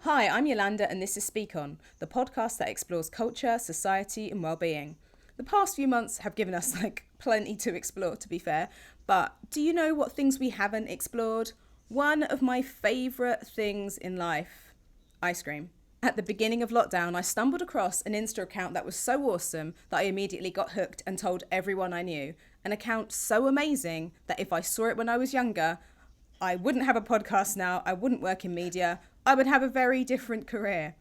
Hi, I'm Yolanda and this is Speak On, the podcast that explores culture, society and well-being. The past few months have given us plenty to explore, to be fair, but do you know what things we haven't explored? One of my favourite things in life, ice cream. At the beginning of lockdown, I stumbled across an Insta account that was so awesome that I immediately got hooked and told everyone I knew. An account so amazing that if I saw it when I was younger, I wouldn't have a podcast now, I wouldn't work in media, I would have a very different career.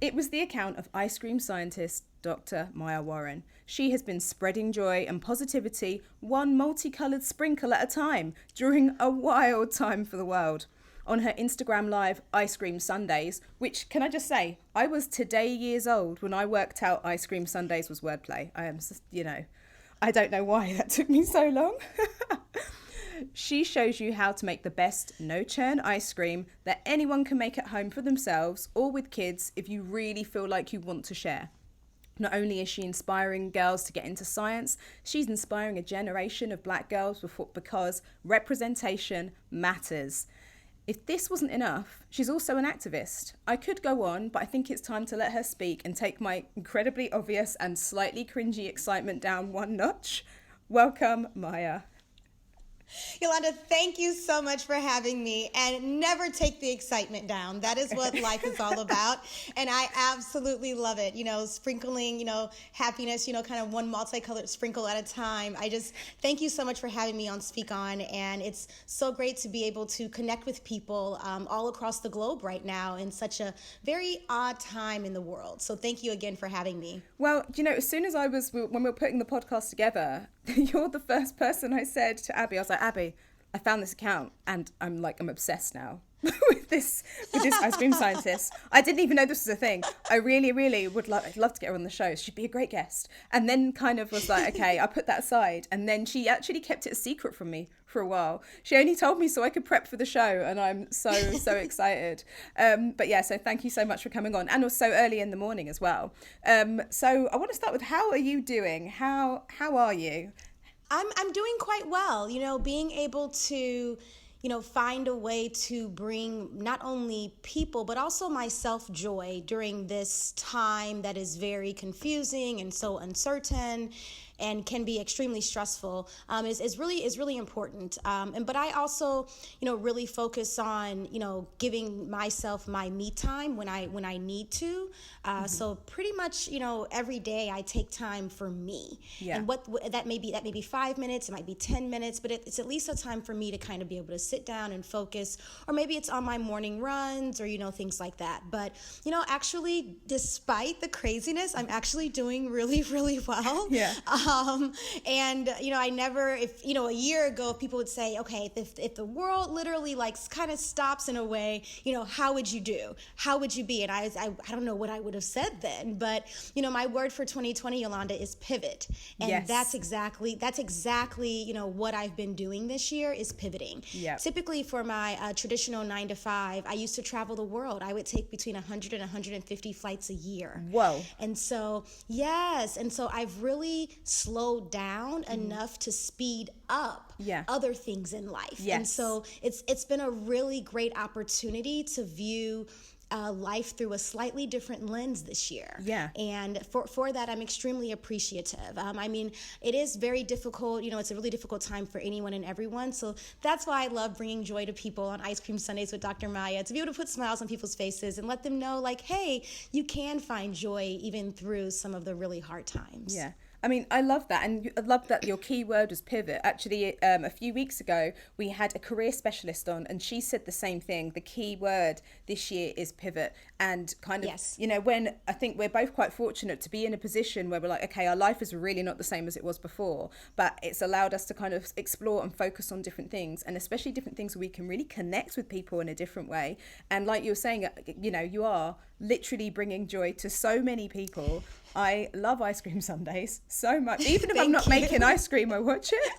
It was the account of ice cream scientist Dr. Maya Warren. She has been spreading joy and positivity one multicoloured sprinkle at a time during a wild time for the world. On her Instagram live Ice Cream Sundays, which, can I just say, I was today years old when I worked out Ice Cream Sundays was wordplay. I don't know why that took me so long. She shows you how to make the best no-churn ice cream that anyone can make at home for themselves or with kids if you really feel like you want to share. Not only is she inspiring girls to get into science, she's inspiring a generation of black girls because representation matters. If this wasn't enough, she's also an activist. I could go on, but I think it's time to let her speak and take my incredibly obvious and slightly cringy excitement down one notch. Welcome, Maya. Yolanda, thank you so much for having me, and never take the excitement down. That is what life is all about, and I absolutely love it. Sprinkling, happiness, kind of one multicolored sprinkle at a time. I just thank you so much for having me on Speak On, and it's so great to be able to connect with people all across the globe right now in such a very odd time in the world. So thank you again for having me. Well, as soon as when we were putting the podcast together, you're the first person I said to Abby. I was like, Abby, I found this account and I'm obsessed now with this ice cream scientist. I didn't even know this was a thing. I really, really would love to get her on the show. She'd be a great guest. And then kind of was like, okay, I put that aside. And then she actually kept it a secret from me for a while. She only told me so I could prep for the show, and I'm so excited. But yeah, so thank you so much for coming on, and also early in the morning as well. So I want to start with, how are you doing? How are you? I'm doing quite well. Being able to find a way to bring not only people, but also myself joy during this time that is very confusing and so uncertain and can be extremely stressful, is really important. But I also, really focus on, giving myself my me time when I need to. So pretty much, every day I take time for me. Yeah. And what that may be 5 minutes, it might be 10 minutes, but it's at least a time for me to kind of be able to sit down and focus, or maybe it's on my morning runs or, things like that. But, actually, despite the craziness, I'm actually doing really, really well. Yeah. And, I never, a year ago, people would say, okay, if the world literally kind of stops in a way, how would you do? How would you be? And I don't know what I would have said then, but, my word for 2020, Yolanda, is pivot. And yes. that's exactly, what I've been doing this year is pivoting. Yep. Typically for my traditional 9 to 5, I used to travel the world. I would take between 100 and 150 flights a year. Whoa. And so, yes. And so I've really slowed down enough to speed up other things in life. Yes. And so it's been a really great opportunity to view life through a slightly different lens this year. Yeah. And for that, I'm extremely appreciative. It is very difficult. It's a really difficult time for anyone and everyone. So that's why I love bringing joy to people on Ice Cream Sundays with Dr. Maya, to be able to put smiles on people's faces and let them know, hey, you can find joy even through some of the really hard times. Yeah. I love that. And I love that your key word was pivot. Actually, a few weeks ago, we had a career specialist on, and she said the same thing. The key word this year is pivot. And kind of, yes. When I think we're both quite fortunate to be in a position where we're like, okay, our life is really not the same as it was before, but it's allowed us to kind of explore and focus on different things, and especially different things where we can really connect with people in a different way. And like you were saying, you are literally bringing joy to so many people. I love Ice Cream Sundays so much. Even if I'm not making ice cream, I watch it.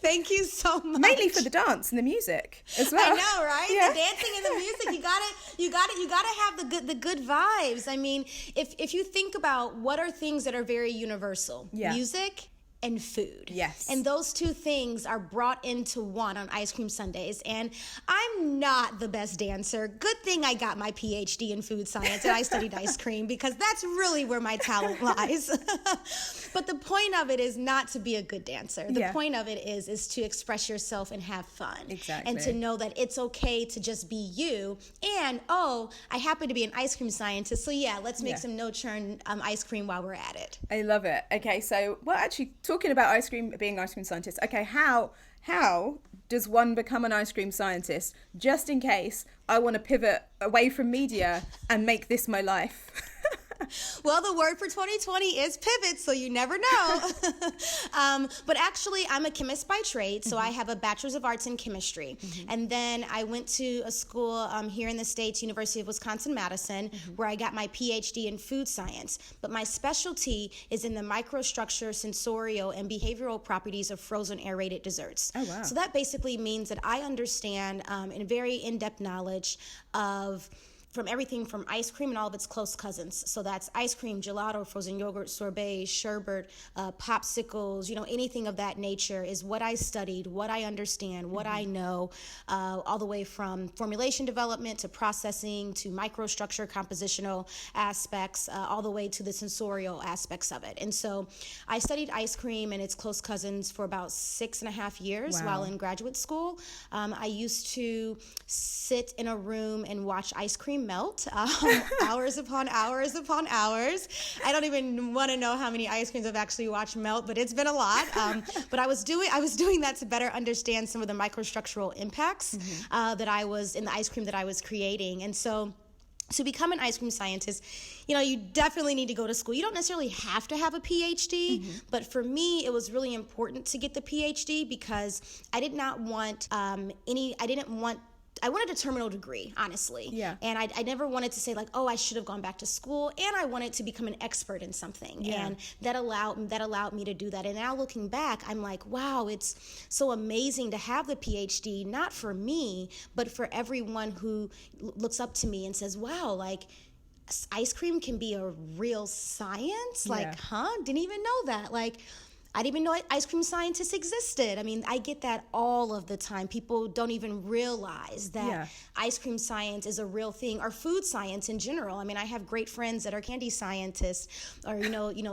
Thank you so much. Mainly for the dance and the music as well. I know, right? Yeah. The dancing and the music. You gotta have the good vibes. If you think about what are things that are very universal, music and food. Yes. And those two things are brought into one on ice cream sundaes. And I'm not the best dancer. Good thing I got my PhD in food science and I studied ice cream, because that's really where my talent lies. But the point of it is not to be a good dancer. The point of it is to express yourself and have fun. Exactly. And to know that it's okay to just be you. And, I happen to be an ice cream scientist, so let's make some no-churn ice cream while we're at it. I love it. Okay, so, well, actually, talking about ice cream, being an ice cream scientist, okay, how does one become an ice cream scientist, just in case I want to pivot away from media and make this my life? Well, the word for 2020 is pivot, so you never know. But actually, I'm a chemist by trade, so I have a bachelor's of arts in chemistry. And then I went to a school here in the States, University of Wisconsin-Madison, where I got my PhD in food science. But my specialty is in the microstructure, sensorial, and behavioral properties of frozen aerated desserts. Oh, wow. So that basically means that I understand in very in-depth knowledge of from everything from ice cream and all of its close cousins. So that's ice cream, gelato, frozen yogurt, sorbet, sherbet, popsicles, anything of that nature is what I studied, what I understand, what I know, all the way from formulation development to processing to microstructure, compositional aspects, all the way to the sensorial aspects of it. And so I studied ice cream and its close cousins for about 6.5 years while in graduate school. I used to sit in a room and watch ice cream melt hours upon hours upon hours. I don't even want to know how many ice creams I've actually watched melt, but it's been a lot. But I was doing that to better understand some of the microstructural impacts that I was in the ice cream that I was creating. And so to become an ice cream scientist, you definitely need to go to school. You don't necessarily have to have a PhD, but for me, it was really important to get the PhD because I did not want I wanted a terminal degree, honestly. Yeah. And I never wanted to say I should have gone back to school, and I wanted to become an expert in something. Yeah. And that allowed me to do that. And now looking back, I'm like, wow, it's so amazing to have the PhD, not for me, but for everyone who looks up to me and says, wow, ice cream can be a real science? Didn't even know that. I didn't even know ice cream scientists existed. I mean, I get that all of the time. People don't even realize that ice cream science is a real thing, or food science in general. I mean, I have great friends that are candy scientists, or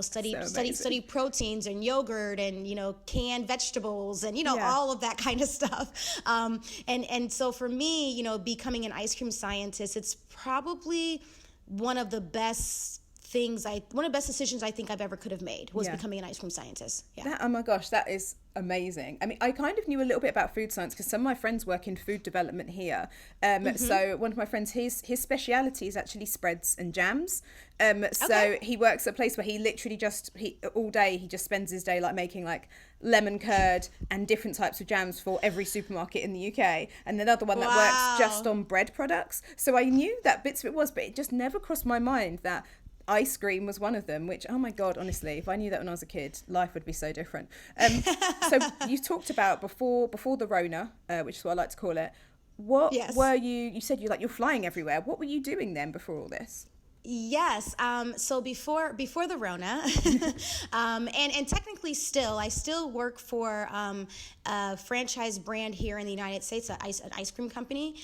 study proteins and yogurt and canned vegetables and all of that kind of stuff. And so for me, becoming an ice cream scientist, it's probably one of the best decisions I think I've ever could have made was becoming an ice cream scientist. Yeah. Oh my gosh, that is amazing. I mean, I kind of knew a little bit about food science because some of my friends work in food development here. So one of my friends, his speciality is actually spreads and jams. So he works at a place where he literally all day he just spends his day making lemon curd and different types of jams for every supermarket in the UK. And another one that works just on bread products. So I knew that bits of it was, but it just never crossed my mind that ice cream was one of them, which, oh my God, honestly, if I knew that when I was a kid, life would be so different. So you talked about before the Rona, which is what I like to call it. What were you said you're flying everywhere. What were you doing then before all this? Yes. So before the Rona, and technically I still work for a franchise brand here in the United States, an ice cream company,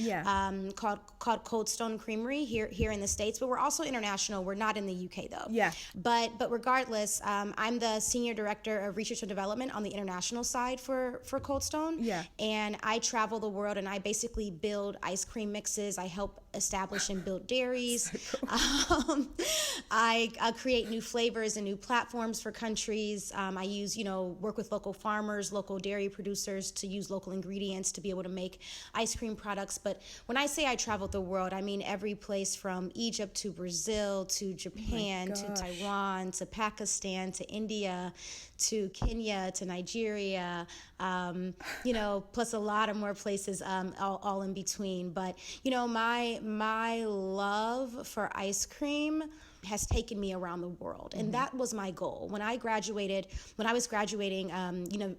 called Cold Stone Creamery here in the States. But we're also international. We're not in the UK though. Yeah. But regardless, I'm the senior director of research and development on the international side for Cold Stone. Yeah. And I travel the world and I basically build ice cream mixes. I help establish and build dairies. So cool. I create new flavors and new platforms for countries. I use, work with local farmers, local dairy producers to use local ingredients to be able to make ice cream products. But when I say I traveled the world, I mean every place from Egypt to Brazil to Japan to Taiwan to Pakistan to India to Kenya to Nigeria, plus a lot of more places all in between. But, my love for ice cream has taken me around the world. And that was my goal. When I was graduating,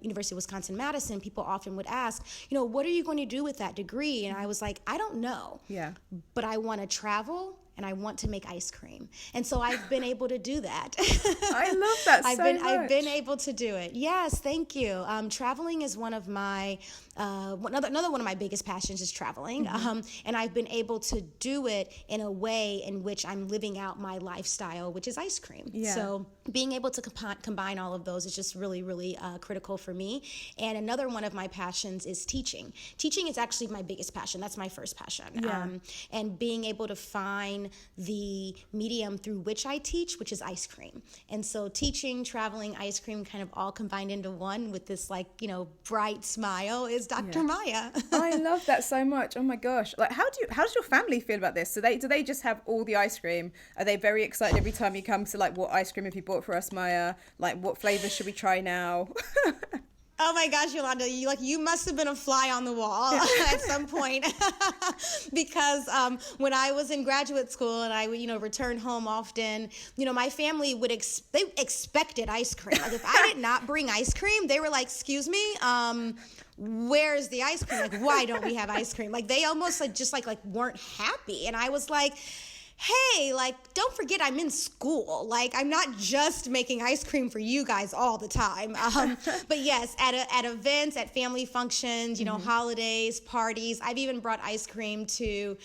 University of Wisconsin-Madison, people often would ask, what are you going to do with that degree? And I was like, I don't know. Yeah. But I want to travel and I want to make ice cream. And so I've been able to do that. I love that so much. I've been able to do it. Yes, thank you. Traveling is one of my, another one of my biggest passions is traveling. And I've been able to do it in a way in which I'm living out my lifestyle, which is ice cream. Yeah. So being able to combine all of those is just really, really critical for me. And another one of my passions is teaching. Teaching is actually my biggest passion. That's my first passion. Yeah. And being able to find the medium through which I teach, which is ice cream. And so teaching, traveling, ice cream kind of all combined into one with this bright smile is Dr. Maya. I love that so much. Oh my gosh. Like, how does your family feel about this? Do they just have all the ice cream? Are they very excited every time you come to what ice cream have you bought for us, Maya? Like, what flavors should we try now? Oh my gosh, Yolanda, you must have been a fly on the wall at some point because when I was in graduate school and I would, return home often, my family they expected ice cream. Like if I did not bring ice cream, they were like, excuse me, where's the ice cream? Like, why don't we have ice cream? Like they almost weren't happy. And I was like, hey, don't forget I'm in school. I'm not just making ice cream for you guys all the time. But yes, at events, at family functions, holidays, parties. I've even brought ice cream to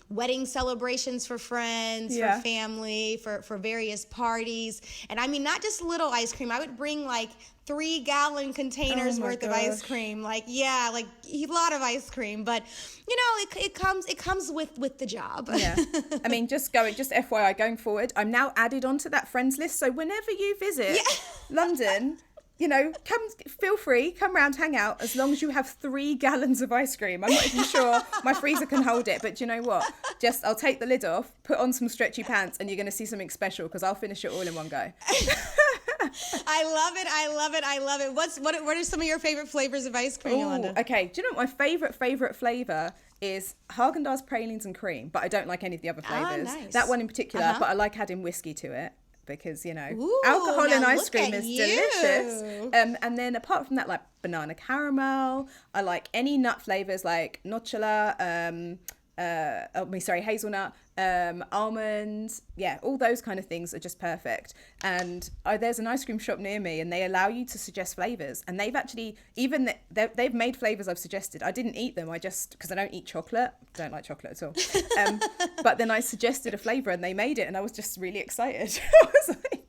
wedding celebrations for friends, for family, for various parties. And I mean, not just little ice cream. I would bring 3-gallon containers worth of ice cream. A lot of ice cream, but it comes with the job. Yeah. I mean, just FYI, going forward, I'm now added onto that friends list. So whenever you visit London, feel free, come round, hang out, as long as you have 3 gallons of ice cream. I'm not even sure my freezer can hold it, but you know what? I'll take the lid off, put on some stretchy pants, and you're going to see something special because I'll finish it all in one go. I love it. What are some of your favorite flavors of ice cream, Yolanda? Okay. Do you know what my favorite flavor is? Haagen-Dazs pralines and cream, but I don't like any of the other flavors. Nice. That one in particular, but I like adding whiskey to it because, alcohol in ice cream is delicious. And then apart from that, like banana caramel, I like any nut flavors like nocilla, hazelnut, almonds, all those kind of things are just perfect. And there's an ice cream shop near me and they allow you to suggest flavors, and they've actually they've made flavors I've suggested. I didn't eat them, because I don't eat chocolate, don't like chocolate at all. But then I suggested a flavor and they made it and I was just really excited. I was like,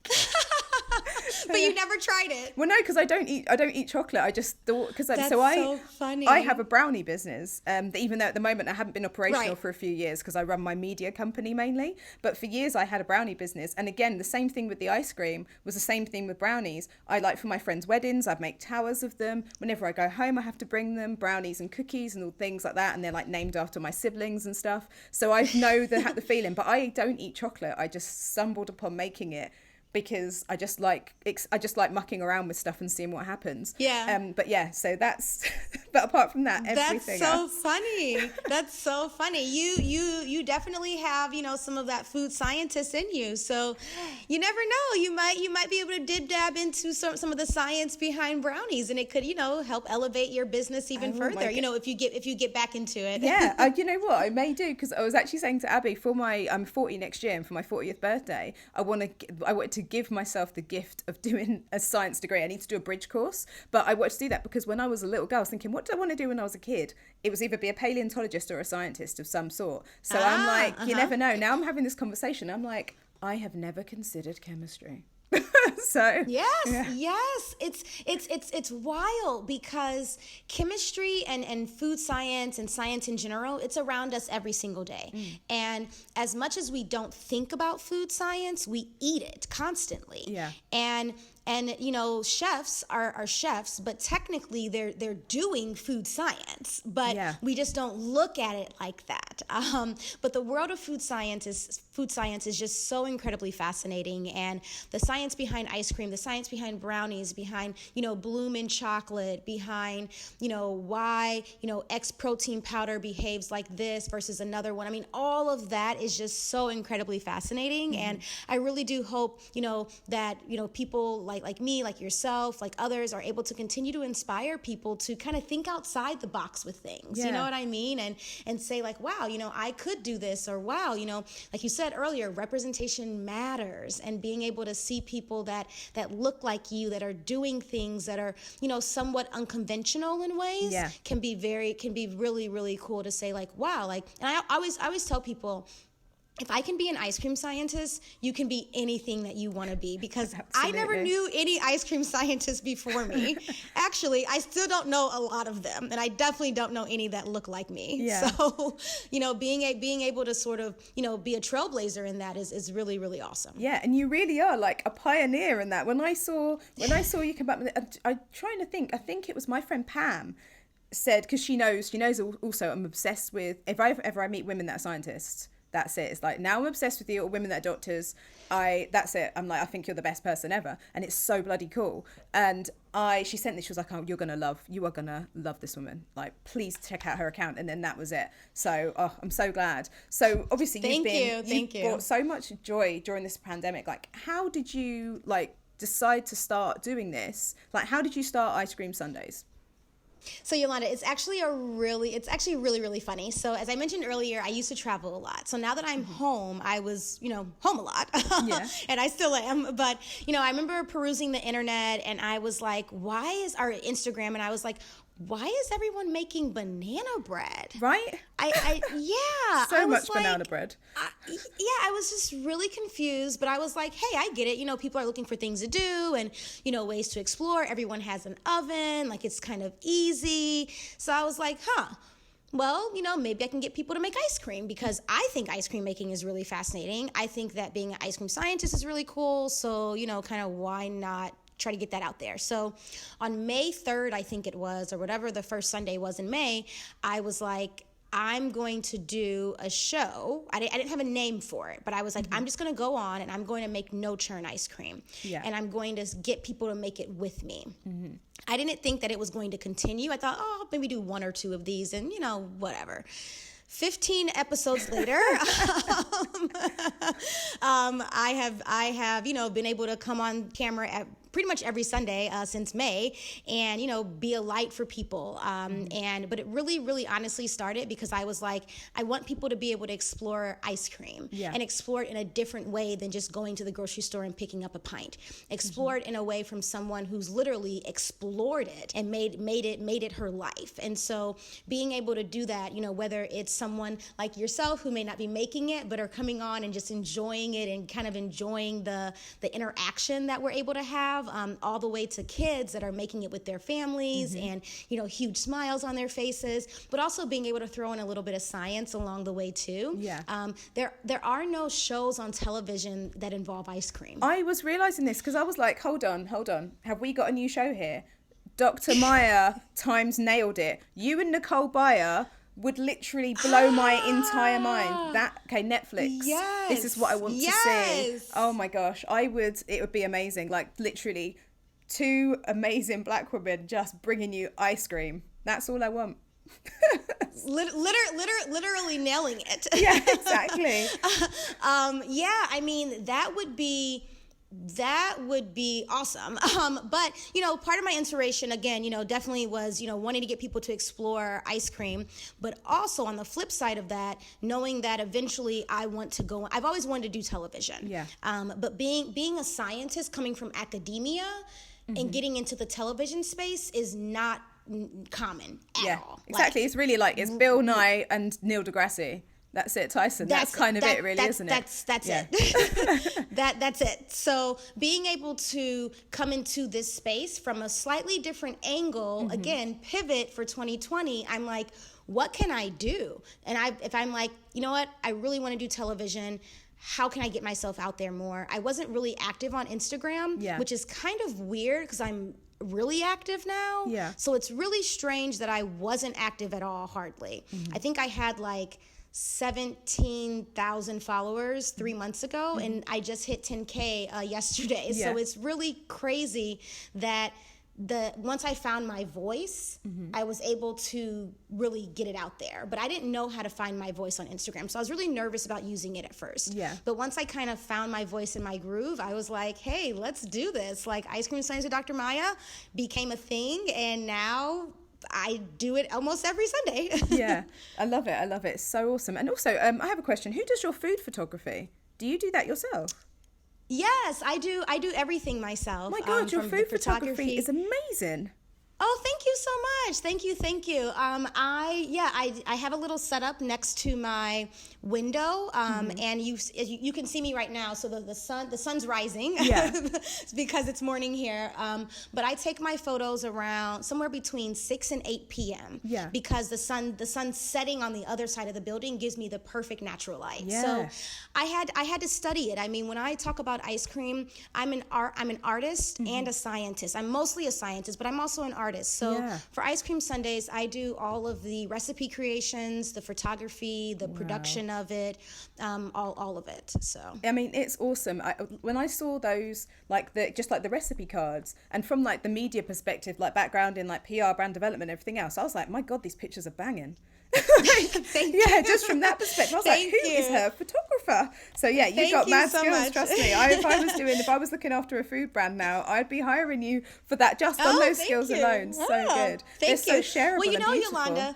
but you never tried it. Well, no, because I don't eat chocolate. I just thought so funny. I have a brownie business. Even though at the moment I haven't been operational for a few years because I run my media company mainly. But for years I had a brownie business, and again the same thing with the ice cream was the same thing with brownies. I for my friends' weddings, I'd make towers of them. Whenever I go home, I have to bring them brownies and cookies and all things like that, and they're named after my siblings and stuff. So I know the feeling. But I don't eat chocolate. I just stumbled upon making it because I just like mucking around with stuff and seeing what happens. Yeah. So that's. But apart from that, everything. That's so else. funny. That's so funny. You definitely have some of that food scientist in you. So you never know. You might be able to dab into some of the science behind brownies, and it could help elevate your business even further. If you get back into it. Yeah. You know what? I may do, because I was actually saying to Abby, I'm 40 next year, and for my 40th birthday, I wanted to give myself the gift of doing a science degree. I need to do a bridge course, but I wanted to do that because when I was a little girl, I was thinking, what did I want to do when I was a kid? It was either be a paleontologist or a scientist of some sort. So I'm like, you never know. Now I'm having this conversation. I'm like, I have never considered chemistry. So yes, it's wild because chemistry and food science and science in general, it's around us every single day. And as much as we don't think about food science, we eat it constantly. And chefs are chefs, but technically they're doing food science, but we just don't look at it like that. But the world of food science is just so incredibly fascinating, and the science behind behind ice cream, the science behind brownies, behind, Bloomin' chocolate, behind, why, X protein powder behaves like this versus another one. I mean, all of that is just so incredibly fascinating. And I really do hope, that, people like me, like yourself, like others are able to continue to inspire people to kind of think outside the box with things. You know what I mean? And say like, wow, I could do this, or wow, like you said earlier, representation matters, and being able to see people that look like you, that are doing things that are, somewhat unconventional in ways, can be really, really cool to say like, wow, like, and I always tell people, if I can be an ice cream scientist, you can be anything that you want to be, because Absolutely. I never knew any ice cream scientists before me. Actually, I still don't know a lot of them, and I definitely don't know any that look like me. Yeah. So, being able to sort of, be a trailblazer in that is really, really awesome. Yeah, and you really are like a pioneer in that. When I saw you come back, I'm trying to think. I think it was my friend Pam said, because she knows also I'm obsessed with, if I meet women that are scientists, that's it. It's like, now I'm obsessed with you, or women that are doctors. That's it. I'm like, I think you're the best person ever. And it's so bloody cool. And she sent this, she was like, oh, you are gonna love this woman. Like, please check out her account. And then that was it. So, I'm so glad. So obviously you've brought so much joy during this pandemic. Like, how did you decide to start doing this? Like, how did you start Ice Cream Sundays? So Yolanda, it's actually really, really funny. So as I mentioned earlier, I used to travel a lot. So now that I'm home, I was, home a lot. Yeah. And I still am. But, I remember perusing the internet, and I was like, why is our Instagram? And I was like, why is everyone making banana bread? Right? Yeah. So much banana bread. I was just really confused, but I was like, hey, I get it. People are looking for things to do and, ways to explore. Everyone has an oven. Like, it's kind of easy. So I was like, well, maybe I can get people to make ice cream, because I think ice cream making is really fascinating. I think that being an ice cream scientist is really cool. So, kind of why not try to get that out there. So on May 3rd, I think it was, or whatever the first Sunday was in May, I was like, I'm going to do a show. I didn't have a name for it, but I was like, I'm just going to go on and I'm going to make no churn ice cream. Yeah. And I'm going to get people to make it with me. Mm-hmm. I didn't think that it was going to continue. I thought, I'll maybe do one or two of these and, whatever. 15 episodes later, I have, been able to come on camera at pretty much every Sunday since May, and be a light for people. But it really, really honestly started because I was like, I want people to be able to explore ice cream and explore it in a different way than just going to the grocery store and picking up a pint. Explore it in a way from someone who's literally explored it and made it her life. And so being able to do that, whether it's someone like yourself who may not be making it but are coming on and just enjoying it and kind of enjoying the interaction that we're able to have, all the way to kids that are making it with their families and, huge smiles on their faces, but also being able to throw in a little bit of science along the way too. Yeah. There are no shows on television that involve ice cream. I was realizing this because I was like, hold on. Have we got a new show here? Dr. Maya times nailed it. You and Nicole Byer would literally blow my entire mind. Netflix. Yes. This is what I want to see. Oh my gosh. It would be amazing. Like, literally 2 amazing black women just bringing you ice cream. That's all I want. Literally nailing it. Yeah, exactly. I mean, that would be awesome. But, part of my inspiration, again, definitely was, wanting to get people to explore ice cream, but also on the flip side of that, knowing that eventually I've always wanted to do television. Yeah. But being a scientist coming from academia and getting into the television space is not common at all. Exactly. It's really it's Bill Nye and Neil deGrasse. That's it, Tyson. That's kind of it, really, isn't it? That's it. That's it. So being able to come into this space from a slightly different angle, again, pivot for 2020, I'm like, what can I do? And if I'm like, you know what, I really want to do television. How can I get myself out there more? I wasn't really active on Instagram, which is kind of weird because I'm really active now. Yeah. So it's really strange that I wasn't active at all, hardly. I think I had 17,000 followers 3 months ago, and I just hit 10K yesterday. Yeah. So it's really crazy that once I found my voice, I was able to really get it out there. But I didn't know how to find my voice on Instagram. So I was really nervous about using it at first. Yeah. But once I kind of found my voice and my groove, I was like, hey, let's do this. Like, Ice Cream Sundays with Dr. Maya became a thing, and now I do it almost every Sunday. Yeah, I love it. I love it. It's so awesome. And also, I have a question. Who does your food photography? Do you do that yourself? Yes, I do. I do everything myself. My God, your from food the photography is amazing. Oh, thank you so much. Thank you. I have a little setup next to my window, and you can see me right now. So the sun's rising, yeah, because it's morning here. But I take my photos around somewhere between 6 and 8 p.m. Yeah, because the sun setting on the other side of the building gives me the perfect natural light. Yeah. So I had to study it. I mean, when I talk about ice cream, I'm an artist and a scientist. I'm mostly a scientist, but I'm also an artist. So for Ice Cream Sundays, I do all of the recipe creations, the photography, the production of it, all of it. So I mean, it's awesome. When I saw those, like the recipe cards, and from like the media perspective, like background in like PR, brand development, and everything else, I was like, my God, these pictures are banging. Just from that perspective, I was like, who is her photographer? So yeah, you've got mad skills, trust me. If I was looking after a food brand now, I'd be hiring you for that, just on those skills alone. So good. They're so shareable. Well, you know, and beautiful. Yolanda,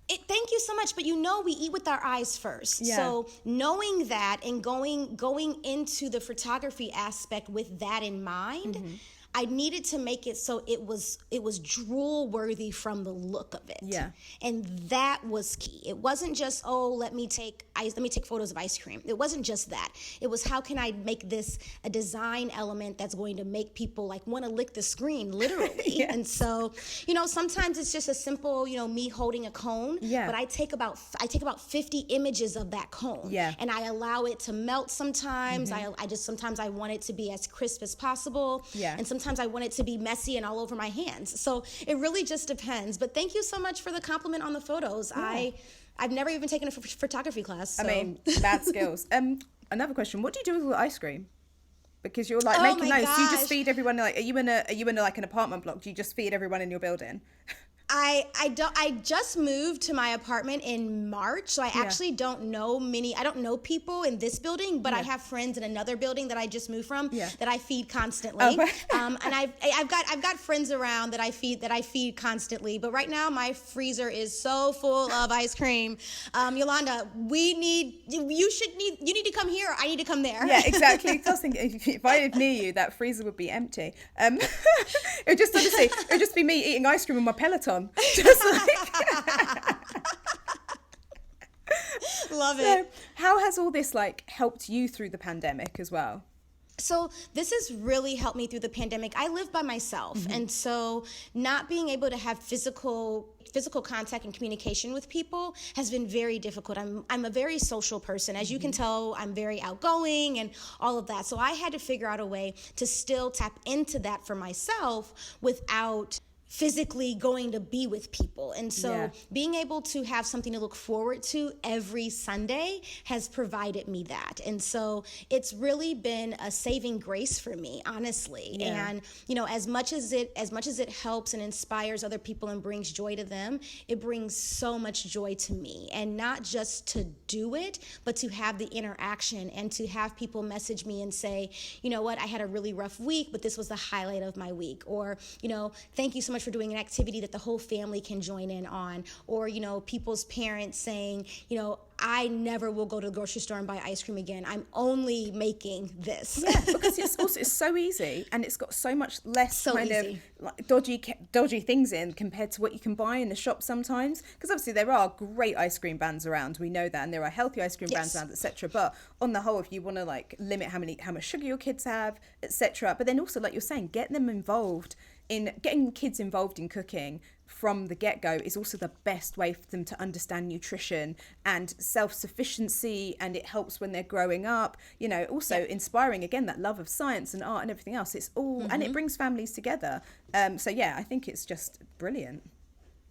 thank you so much. But we eat with our eyes first. Yeah. So knowing that and going into the photography aspect with that in mind, I needed to make it so it was drool worthy from the look of it. Yeah. And that was key. It wasn't just, let me take photos of ice cream. It wasn't just that. It was, how can I make this a design element that's going to make people like want to lick the screen, literally. Yes. And so, sometimes it's just a simple, me holding a cone. Yeah. But I take about 50 images of that cone. Yeah. And I allow it to melt sometimes. Sometimes I want it to be as crisp as possible. Yeah. And sometimes I want it to be messy and all over my hands. So it really just depends. But thank you so much for the compliment on the photos. Yeah. I've never even taken a photography class. So. I mean, bad skills. Another question: what do you do with all the ice cream? Because you're like making those. Do you just feed everyone? Like, are you in like an apartment block? Do you just feed everyone in your building? I just moved to my apartment in March, so I actually don't know people in this building, but I have friends in another building that I just moved from that I feed constantly. And I've got friends around that I feed constantly. But right now my freezer is so full of ice cream. Yolanda, you need to come here. I need to come there. Yeah, exactly. I was thinking, if I lived near you, that freezer would be empty. It would just be me eating ice cream on my Peloton. Just like love it. How has all this helped you through the pandemic as well? So this has really helped me through the pandemic. I live by myself, and so not being able to have physical contact and communication with people has been very difficult. I'm a very social person. As you can tell, I'm very outgoing and all of that. So I had to figure out a way to still tap into that for myself without physically going to be with people. And so being able to have something to look forward to every Sunday has provided me that. And so it's really been a saving grace for me, honestly. Yeah. And as much as it helps and inspires other people and brings joy to them, it brings so much joy to me. And not just to do it, but to have the interaction and to have people message me and say, you know what, I had a really rough week, but this was the highlight of my week. Or, thank you so much for doing an activity that the whole family can join in on. Or, people's parents saying, I never will go to the grocery store and buy ice cream again. I'm only making this. Yeah, because it's so easy, and it's got so much less of dodgy things in compared to what you can buy in the shop sometimes. Because obviously there are great ice cream brands around, we know that, and there are healthy ice cream brands around, etc. But on the whole, if you want to limit how much sugar your kids have, etc. But then also, like you're saying, getting kids involved in cooking from the get-go is also the best way for them to understand nutrition and self-sufficiency, and it helps when they're growing up, also inspiring again that love of science and art and everything else. It's all and it brings families together. I think it's just brilliant.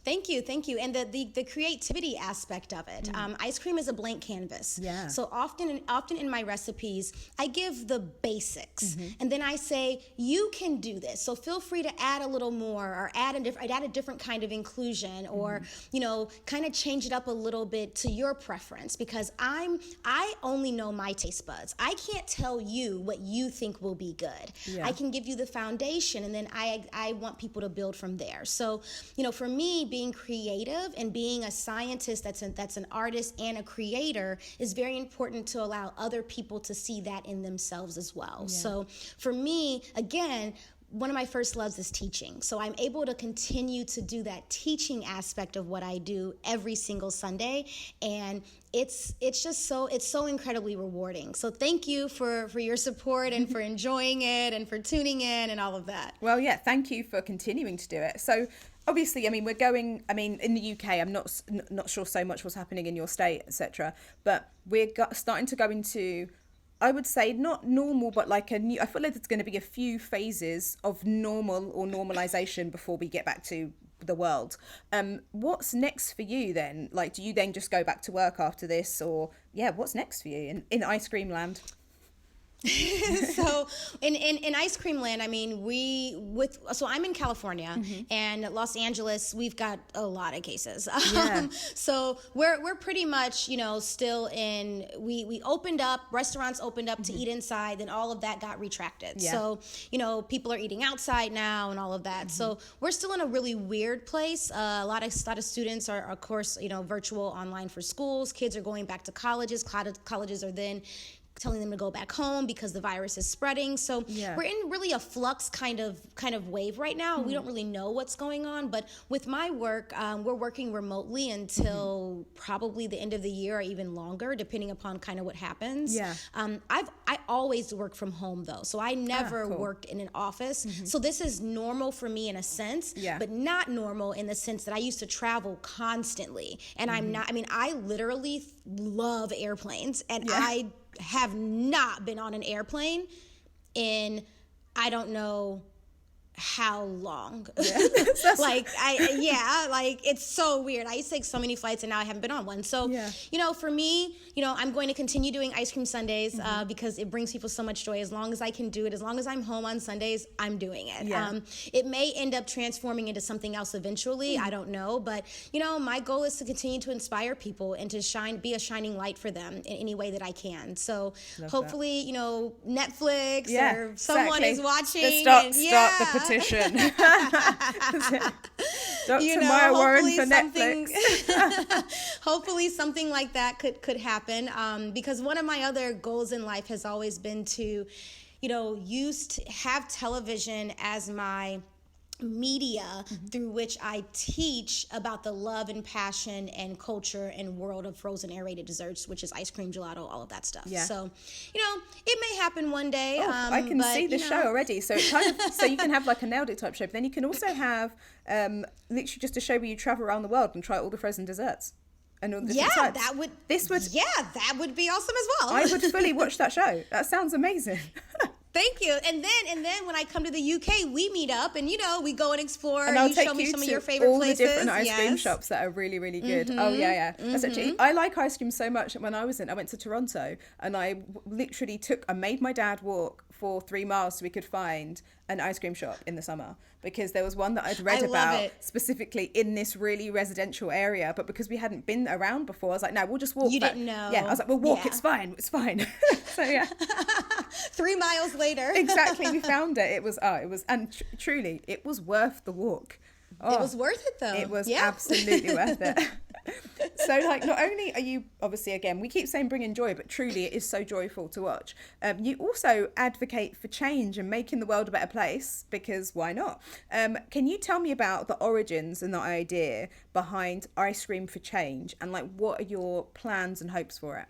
Thank you, thank you. And the creativity aspect of it. Ice cream is a blank canvas. Yeah. So often in my recipes, I give the basics, and then I say you can do this. So feel free to add a little more, or add a different kind of inclusion, or kind of change it up a little bit to your preference, because I only know my taste buds. I can't tell you what you think will be good. Yeah. I can give you the foundation, and then I want people to build from there. So for me, being creative and being a scientist that's an artist and a creator is very important to allow other people to see that in themselves as well. Yeah. So for me, again, one of my first loves is teaching. So I'm able to continue to do that teaching aspect of what I do every single Sunday. And it's so incredibly rewarding. So thank you for your support and for enjoying it and for tuning in and all of that. Well, yeah, thank you for continuing to do it. So obviously, in the UK, I'm not sure so much what's happening in your state, etc. But we're starting to go into, I would say, not normal, but like I feel like there's going to be a few phases of normal or normalization before we get back to the world. What's next for you then? Like, do you then just go back to work after this, or what's next for you in ice cream land? So in ice cream land, I mean, so I'm in California, and Los Angeles, we've got a lot of cases. Yeah. So we're pretty much, still in, we opened up, restaurants opened up to eat inside, then all of that got retracted. Yeah. So, people are eating outside now and all of that. So we're still in a really weird place. A lot of students are, of course, virtual online for schools. Kids are going back to colleges. Colleges are then telling them to go back home because the virus is spreading. So we're in really a flux kind of wave right now. We don't really know what's going on, but with my work, we're working remotely until probably the end of the year or even longer, depending upon kind of what happens. Yeah. I always work from home though, so I never cool. worked in an office. So this is normal for me in a sense, but not normal in the sense that I used to travel constantly, and I'm not. I mean, I literally love airplanes, and I have not been on an airplane in, I don't know how long. Like it's so weird. I used to take so many flights and now I haven't been on one. So, for me, I'm going to continue doing ice cream Sundays because it brings people so much joy. As long as I can do it, as long as I'm home on Sundays, I'm doing it. Yeah. It may end up transforming into something else eventually. I don't know. But, my goal is to continue to inspire people and to be a shining light for them in any way that I can. So hopefully, Netflix or someone is watching. Start the petition. Dr. Maya Warren for Netflix. Hopefully something like that could happen, because one of my other goals in life has always been to, have television as my media through which I teach about the love and passion and culture and world of frozen aerated desserts, which is ice cream, gelato, all of that stuff. Yeah. So, it may happen one day. I can see the show already. So it's kind of, so you can have like a Nailed It type show, but then you can also have literally just a show where you travel around the world and try all the frozen desserts. And all the different types. that would be awesome as well. I would fully watch that show. That sounds amazing. Thank you. And then when I come to the UK, we meet up and we go and explore. And I'll you take show me you some to of your favorite all places. the different ice cream shops that are really, really good. Oh yeah. That's actually, I like ice cream so much. When I went to Toronto, and I literally made my dad walk for 3 miles so we could find an ice cream shop in the summer, because there was one that I'd read about specifically in this really residential area, but because we hadn't been around before, I was like, no, we'll just walk. You didn't know. Yeah, I was like, we'll walk. It's fine. So yeah. 3 miles later. Exactly, we found it. It was, and truly, it was worth the walk. It was worth it though. It was absolutely worth it. So like, not only are you, obviously, again, we keep saying bringing joy, but truly it is so joyful to watch. You also advocate for change and making the world a better place, because why not? Can you tell me about the origins and the idea behind Ice Cream for Change, and like what are your plans and hopes for it?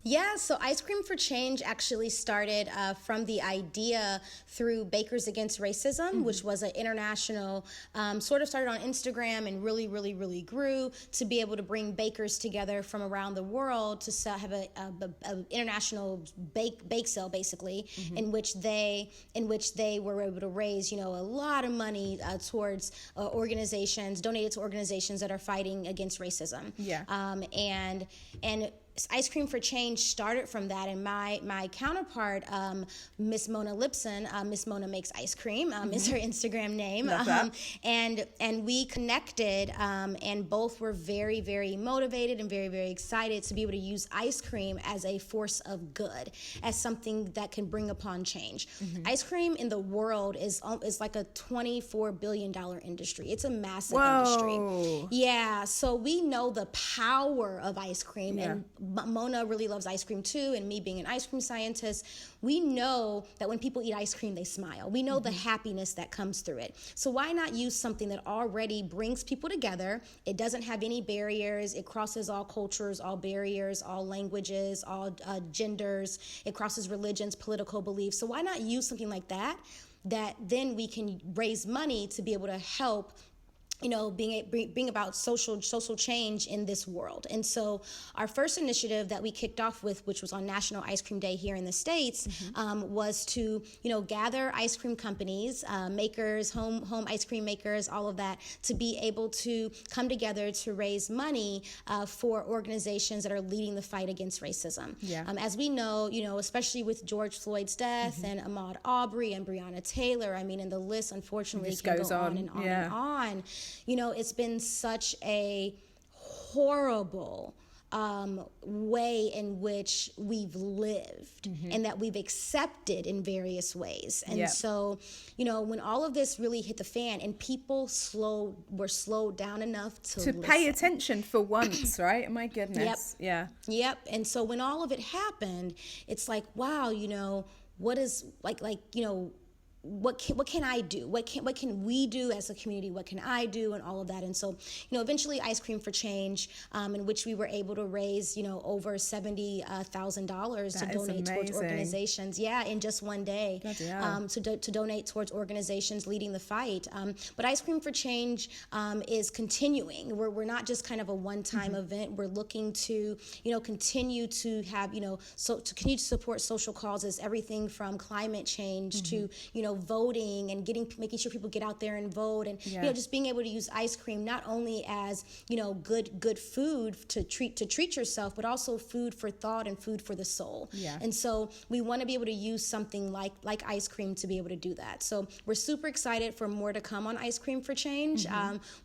Yeah, so Ice Cream for Change actually started from the idea through Bakers Against Racism, which was an international, sort of started on Instagram and really, really, really grew to be able to bring bakers together from around the world to have a international bake sale, basically, in which they were able to raise, a lot of money towards organizations, donated to organizations that are fighting against racism. Yeah. And Ice Cream for Change started from that, and my counterpart, Miss Mona Lipson, Miss Mona Makes Ice Cream, is her Instagram name, and we connected, and both were very, very motivated and very, very excited to be able to use ice cream as a force of good, as something that can bring upon change. Ice cream in the world is like a $24 billion industry. It's a massive industry. Yeah, so we know the power of ice cream, and Mona really loves ice cream too, and me being an ice cream scientist, we know that when people eat ice cream, they smile. We know the happiness that comes through it. So why not use something that already brings people together? It doesn't have any barriers. It crosses all cultures, all barriers, all languages, all genders. It crosses religions, political beliefs. So why not use something like that then we can raise money to be able to help bring about social change in this world. And so our first initiative that we kicked off with, which was on National Ice Cream Day here in the States, was to, gather ice cream companies, makers, home ice cream makers, all of that, to be able to come together to raise money for organizations that are leading the fight against racism. Yeah. As we know, especially with George Floyd's death and Ahmaud Arbery and Breonna Taylor, and the list, unfortunately, can go on and on and on. It's been such a horrible way in which we've lived and that we've accepted in various ways. And so, when all of this really hit the fan and people were slowed down enough to pay attention for once, right? My goodness. Yep. And so when all of it happened, it's like, wow, what is what can I do? What can we do as a community? What can I do? And all of that. And so, eventually Ice Cream for Change, in which we were able to raise, over $70,000 to donate towards organizations. Yeah, in just one day, to donate towards organizations leading the fight. But Ice Cream for Change is continuing. We're not just kind of a one-time event. We're looking to, continue to have, to continue to support social causes, everything from climate change to, voting and making sure people get out there and vote, and just being able to use ice cream not only as good food to treat yourself, but also food for thought and food for the soul. And so we want to be able to use something like ice cream to be able to do that. So we're super excited for more to come on Ice Cream for Change.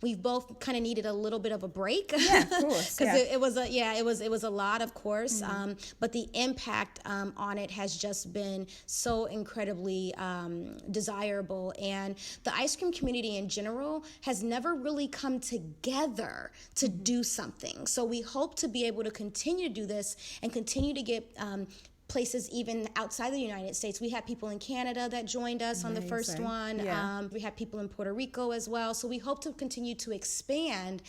We've both kind of needed a little bit of a break, of course, because it was a lot, of course, but the impact on it has just been so incredibly desirable, and the ice cream community in general has never really come together to do something. So we hope to be able to continue to do this and continue to get places even outside the United States. We had people in Canada that joined us on the first one. We had people in Puerto Rico as well. So we hope to continue to expand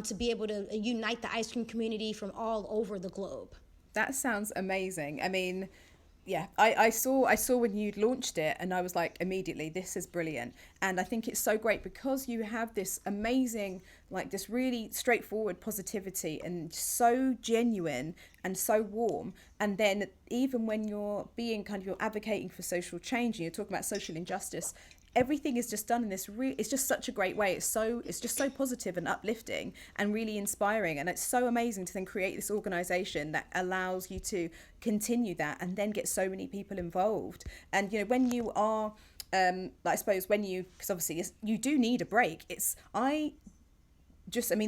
to be able to unite the ice cream community from all over the globe. That sounds amazing. I saw when you launched it, and I was like, immediately, this is brilliant. And I think it's so great because you have this amazing, this really straightforward positivity and so genuine and so warm. And then even when you're you're advocating for social change and you're talking about social injustice, everything is just done in this it's just such a great way. It's just so positive and uplifting and really inspiring, and it's so amazing to then create this organization that allows you to continue that and then get so many people involved. And when you are I suppose when because obviously you do need a break. This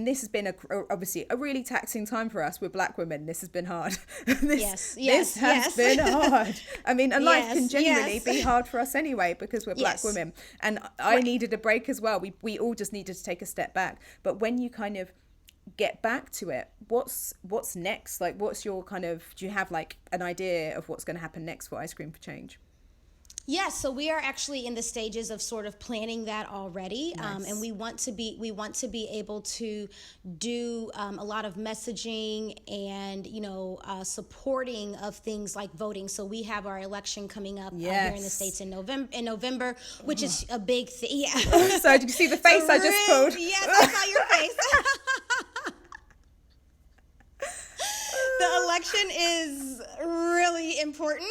has been obviously a really taxing time for us. We're Black women. This has been hard. This has been hard. Life can genuinely be hard for us anyway because we're Black women. And I needed a break as well. We all just needed to take a step back. But when you kind of get back to it, what's next? What's your do you have an idea of what's going to happen next for Ice Cream for Change? Yes, so we are actually in the stages of sort of planning that already, Nice. and we want to be able to do a lot of messaging and supporting of things like voting. So we have our election coming up here in the Yes. States in November, which is a big thing. Yeah. So did you see the face I just pulled? Yes, I saw your face. The election is really important.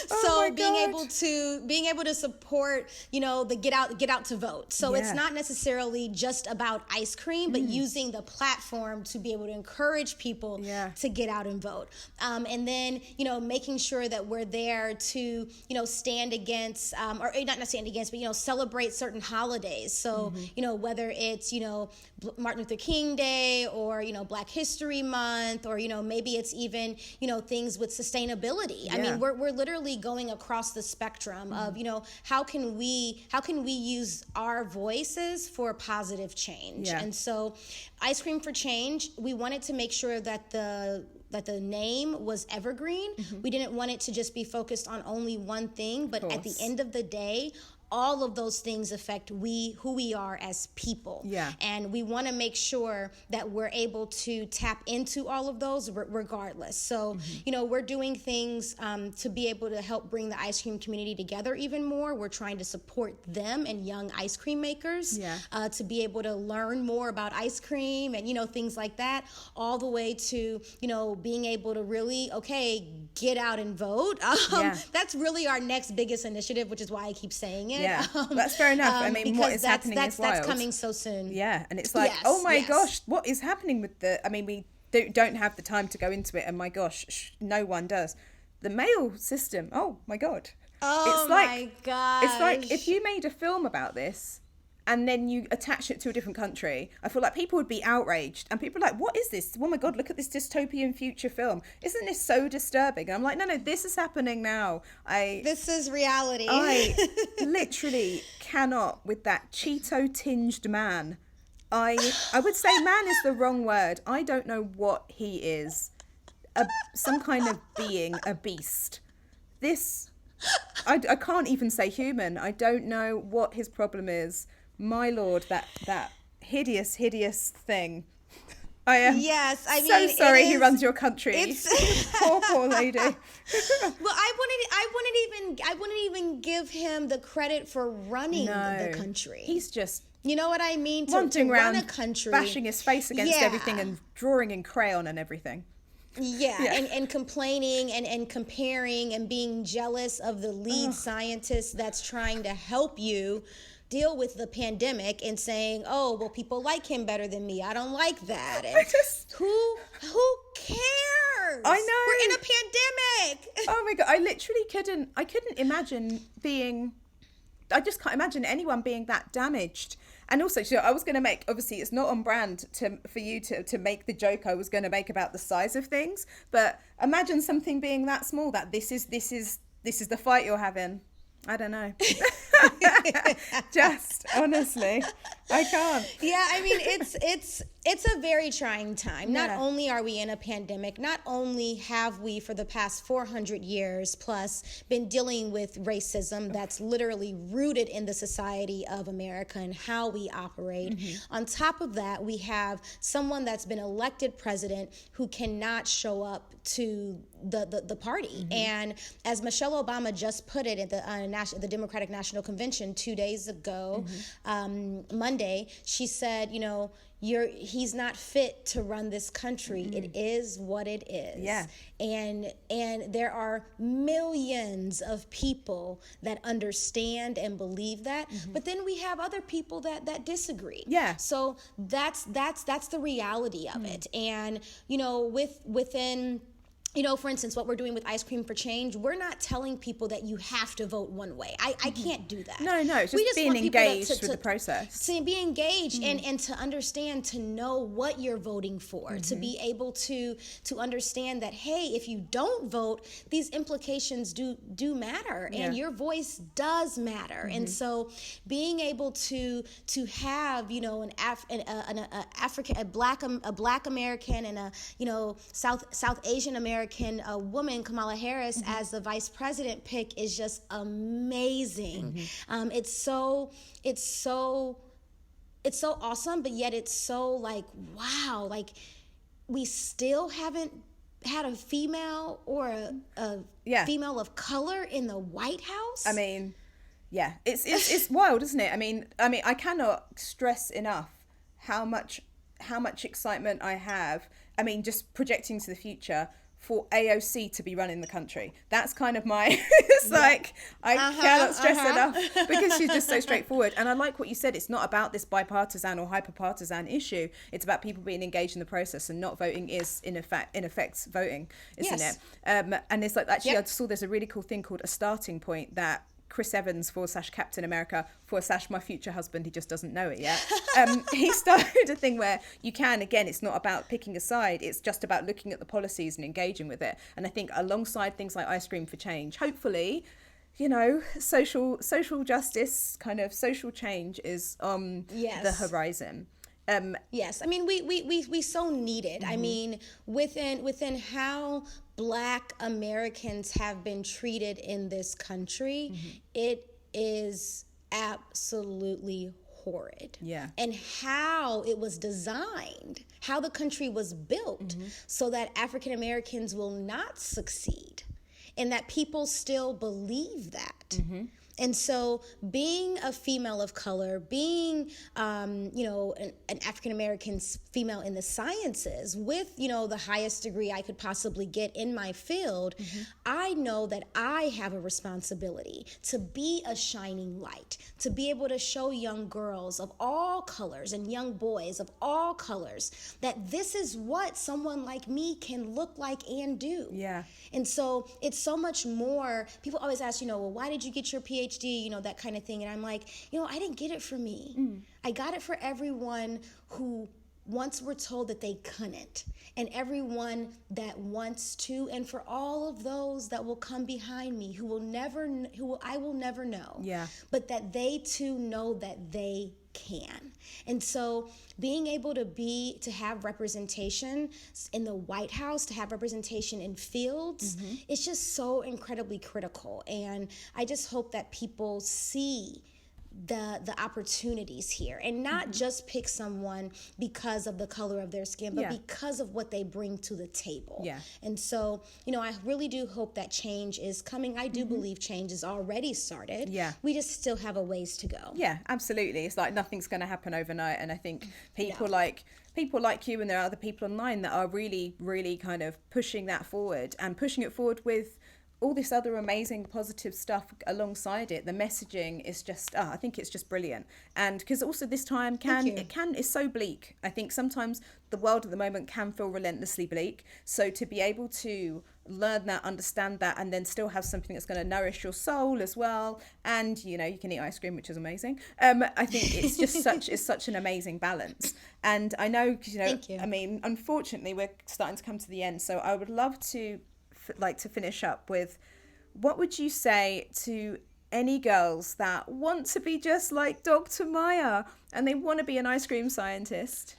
So being able to support, the get out to vote. So it's not necessarily just about ice cream, but using the platform to be able to encourage people to get out and vote. And then, making sure that we're there to, stand against, or not stand against, but, celebrate certain holidays. So, whether it's, Martin Luther King Day or, Black History Month, or, maybe it's even, things with sustainability. I mean, we're literally going across the spectrum of, how can we use our voices for positive change? And so Ice Cream for Change, we wanted to make sure that the name was evergreen. We didn't want it to just be focused on only one thing, but at the end of the day, all of those things affect who we are as people. And we want to make sure that we're able to tap into all of those regardless. So, we're doing things to be able to help bring the ice cream community together even more. We're trying to support them and young ice cream makers to be able to learn more about ice cream and, things like that, all the way to, being able to really, get out and vote. That's really our next biggest initiative, which is why I keep saying it. Yeah, that's fair enough. I mean, what is happening is wild. That's coming so soon. Yeah, and it's like, oh my gosh, what is happening with I mean, we don't have the time to go into it, and my gosh, no one does. The mail system, oh my God. Oh my gosh. It's like if you made a film about this, and then you attach it to a different country, I feel like people would be outraged. And people are like, what is this? Oh my God, look at this dystopian future film. Isn't this so disturbing? And I'm like, no, this is happening now. This is reality. I literally cannot with that Cheeto-tinged man. I would say man is the wrong word. I don't know what he is. Some kind of being, a beast. I can't even say human. I don't know what his problem is. My Lord, that hideous thing. I am so sorry he runs your country. Poor lady. Well, I wouldn't even give him the credit for running the country. He's just, you know what I mean? Wandering around, run a country, bashing his face against everything and drawing in crayon and everything. And complaining and comparing and being jealous of the lead scientist that's trying to help you deal with the pandemic and saying, oh, well, people like him better than me. I don't like that. And who cares? I know. We're in a pandemic. Oh my God. I literally couldn't imagine I just can't imagine anyone being that damaged. And also, I was going to make, obviously it's not on brand for you to make the joke I was going to make about the size of things, but imagine something being that small, that this is the fight you're having. I don't know. Just honestly, I can't. Yeah, I mean, it's a very trying time. Not only are we in a pandemic, not only have we for the past 400 years plus been dealing with racism that's literally rooted in the society of America and how we operate. On top of that, we have someone that's been elected president who cannot show up to the party. And as Michelle Obama just put it at the Democratic National Convention 2 days ago, Monday, she said, he's not fit to run this country. It is what it is. Yeah. And there are millions of people that understand and believe that, but then we have other people that disagree. Yeah. So that's the reality of it. And within for instance, what we're doing with Ice Cream for Change, we're not telling people that you have to vote one way. I can't do that. No, it's just being engaged with the process. To be engaged and to understand, to know what you're voting for, to be able to understand that, hey, if you don't vote, these implications do matter, and your voice does matter. And so being able to have, a Black American and a, South Asian American American woman, Kamala Harris, as the vice president pick is just amazing. It's so awesome, but yet it's so like, wow, like we still haven't had a female or a female of color in the White House. I mean, yeah, it's wild, isn't it? I mean, I cannot stress enough how much excitement I have. I mean, just projecting to the future for AOC to be running the country. That's kind of my, it's like, I cannot stress enough, because she's just so straightforward. And I like what you said, it's not about this bipartisan or hyper-partisan issue. It's about people being engaged in the process, and not voting is in effect voting, isn't it? And it's like, actually, I saw there's a really cool thing called a starting point that Chris Evans / Captain America / my future husband, he just doesn't know it yet. He started a thing where you can, again, it's not about picking a side, it's just about looking at the policies and engaging with it. And I think alongside things like Ice Cream for Change, hopefully, you know, social justice, kind of social change is on the horizon. Yes, I mean, we so need it. I mean, within how Black Americans have been treated in this country, it is absolutely horrid. Yeah. And how it was designed, how the country was built so that African Americans will not succeed, and that people still believe that. And so being a female of color, being, you know, an African-American female in the sciences with, you know, the highest degree I could possibly get in my field, I know that I have a responsibility to be a shining light, to be able to show young girls of all colors and young boys of all colors that this is what someone like me can look like and do. Yeah. And so it's so much more. People always ask, you know, well, why did you get your PhD, you know, that kind of thing. And I'm like, you know, I didn't get it for me. I got it for everyone who once were told that they couldn't, and everyone that wants to, and for all of those that will come behind me who I will never know. Yeah. But that they too know that they can. And so being able to have representation in the White House, to have representation in fields, it's just so incredibly critical. And I just hope that people see the opportunities here, and not just pick someone because of the color of their skin, but because of what they bring to the table. Yeah. And so, you know, I really do hope that change is coming. I do believe change is already started. Yeah. We just still have a ways to go. Yeah, absolutely. It's like nothing's going to happen overnight. And I think people like you, and there are other people online that are really, really kind of pushing that forward, and pushing it forward with all this other amazing positive stuff alongside it. The messaging is just, I think it's just brilliant. And because also this time is so bleak. I think sometimes the world at the moment can feel relentlessly bleak. So to be able to learn that, understand that, and then still have something that's going to nourish your soul as well. And, you know, you can eat ice cream, which is amazing. I think it's just such an amazing balance. And I know, you know, Thank you. I mean, unfortunately, we're starting to come to the end. So I would love to finish up with, what would you say to any girls that want to be just like Dr. Maya and they want to be an ice cream scientist?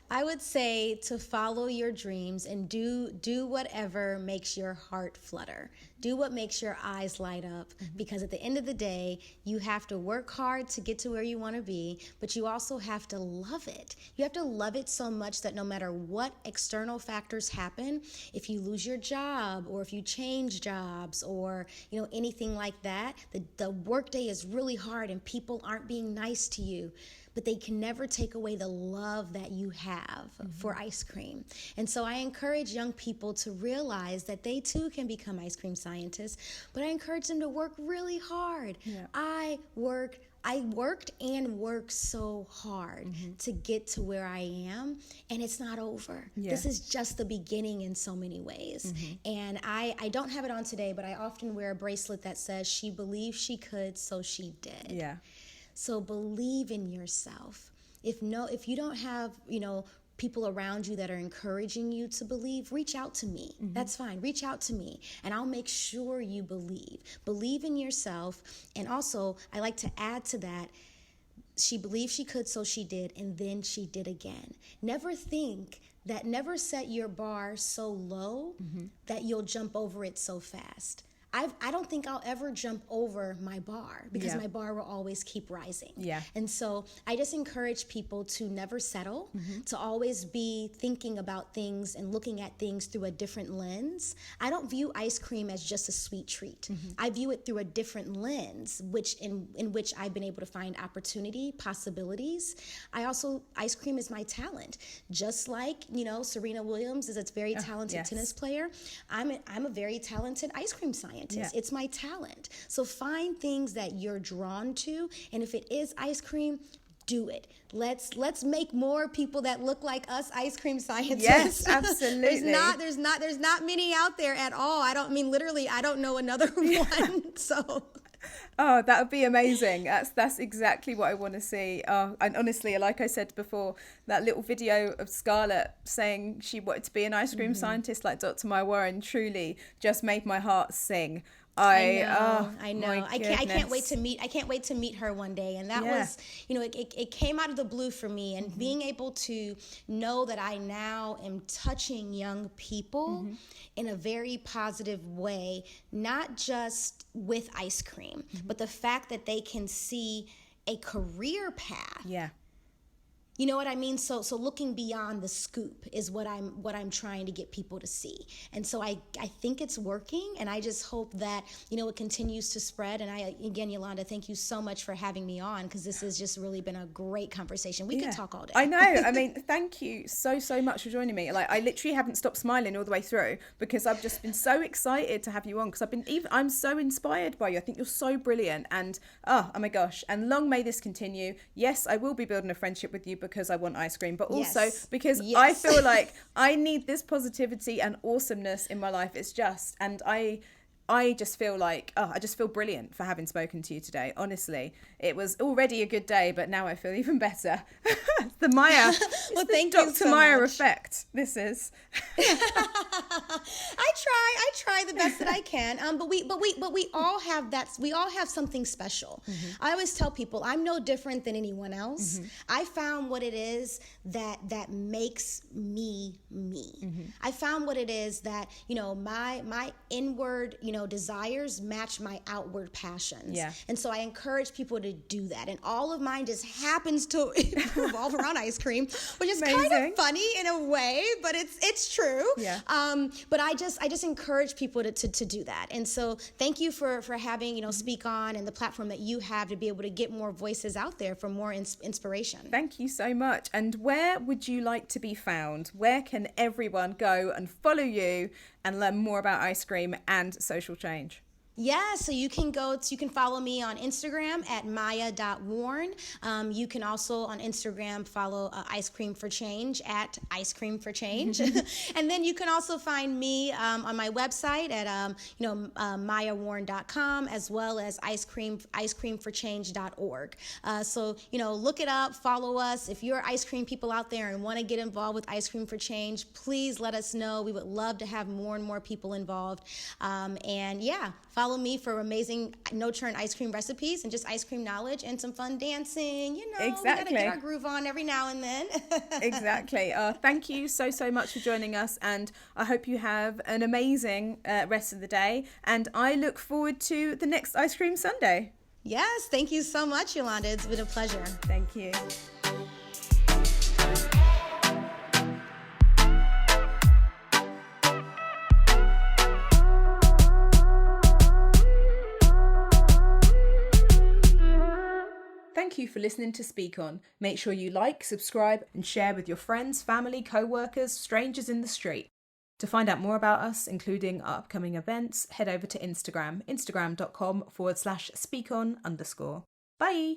I would say to follow your dreams and do whatever makes your heart flutter. Do what makes your eyes light up, because at the end of the day, you have to work hard to get to where you want to be, but you also have to love it. You have to love it so much that no matter what external factors happen, if you lose your job or if you change jobs or, you know, anything like that, the workday is really hard and people aren't being nice to you, but they can never take away the love that you have for ice cream. And so I encourage young people to realize that they too can become ice cream scientists, but I encourage them to work really hard. Yeah. I worked and work so hard to get to where I am, and it's not over. Yeah. This is just the beginning in so many ways. And I don't have it on today, but I often wear a bracelet that says, "She believed she could, so she did." Yeah. So believe in yourself. If you don't have, you know, people around you that are encouraging you to believe, reach out to me. That's fine. Reach out to me and I'll make sure you believe. Believe in yourself. And also, I like to add to that, she believed she could, so she did, and then she did again. Never think that never set your bar so low that you'll jump over it so fast. I don't think I'll ever jump over my bar because my bar will always keep rising. Yeah. And so I just encourage people to never settle, to always be thinking about things and looking at things through a different lens. I don't view ice cream as just a sweet treat. I view it through a different lens, in which I've been able to find opportunity, possibilities. Ice cream is my talent. Just like, Serena Williams is a very talented tennis player. I'm a very talented ice cream scientist. Yeah. It's my talent. So find things that you're drawn to, and if it is ice cream, do it. Let's make more people that look like us ice cream scientists. Yes, absolutely. there's not many out there at all. I don't know another one. So oh, that would be amazing. That's exactly what I want to see. And honestly, like I said before, that little video of Scarlett saying she wanted to be an ice cream scientist like Dr. Maya Warren truly just made my heart sing. I know. I can't wait to meet her one day. And that was, it came out of the blue for me. And being able to know that I now am touching young people in a very positive way, not just with ice cream, but the fact that they can see a career path. Yeah. You know what I mean? So looking beyond the scoop is what I'm trying to get people to see. And so I think it's working, and I just hope that, it continues to spread. And again, Yolanda, thank you so much for having me on, because this has just really been a great conversation. We could talk all day. I know. I mean, thank you so much for joining me. Like, I literally haven't stopped smiling all the way through because I've just been so excited to have you on, because I'm so inspired by you. I think you're so brilliant, and oh my gosh, and long may this continue. Yes, I will be building a friendship with you because I want ice cream, but also because I feel like I need this positivity and awesomeness in my life. It's just, and I just feel like, I just feel brilliant for having spoken to you today. Honestly, it was already a good day, but now I feel even better. The Maya, well, thank Dr. you so Maya much. Effect. This is. I try the best that I can. But we all have that. We all have something special. I always tell people I'm no different than anyone else. I found what it is that makes me me. I found what it is that my inward desires match my outward passions. Yeah. And so I encourage people to do that. And all of mine just happens to revolve around ice cream, which is Amazing. kind of funny in a way, but it's true. Yeah. But I just encourage people to do that. And so thank you for having, Speak On and the platform that you have to be able to get more voices out there for more inspiration. Thank you so much. And where would you like to be found? Where can everyone go and follow you and learn more about ice cream and social change? Yeah, so you can follow me on Instagram at maya.warren. You can also on Instagram follow Ice Cream for Change at Ice Cream for Change. And then you can also find me on my website at mayawarren.com, as well as icecreamforchange.org. So look it up, follow us. If you're ice cream people out there and want to get involved with Ice Cream for Change, please let us know. We would love to have more and more people involved. Follow me for amazing no-churn ice cream recipes and just ice cream knowledge and some fun dancing. Exactly. We gotta get our groove on every now and then. Exactly. Thank you so much for joining us, and I hope you have an amazing rest of the day, and I look forward to the next Ice Cream Sunday. Yes, thank you so much, Yolanda. It's been a pleasure. Thank you. Thank you for listening to Speak On. Make sure you like, subscribe, and share with your friends, family, co-workers, strangers in the street. To find out more about us, including our upcoming events, head over to Instagram, instagram.com/speakon_. Bye!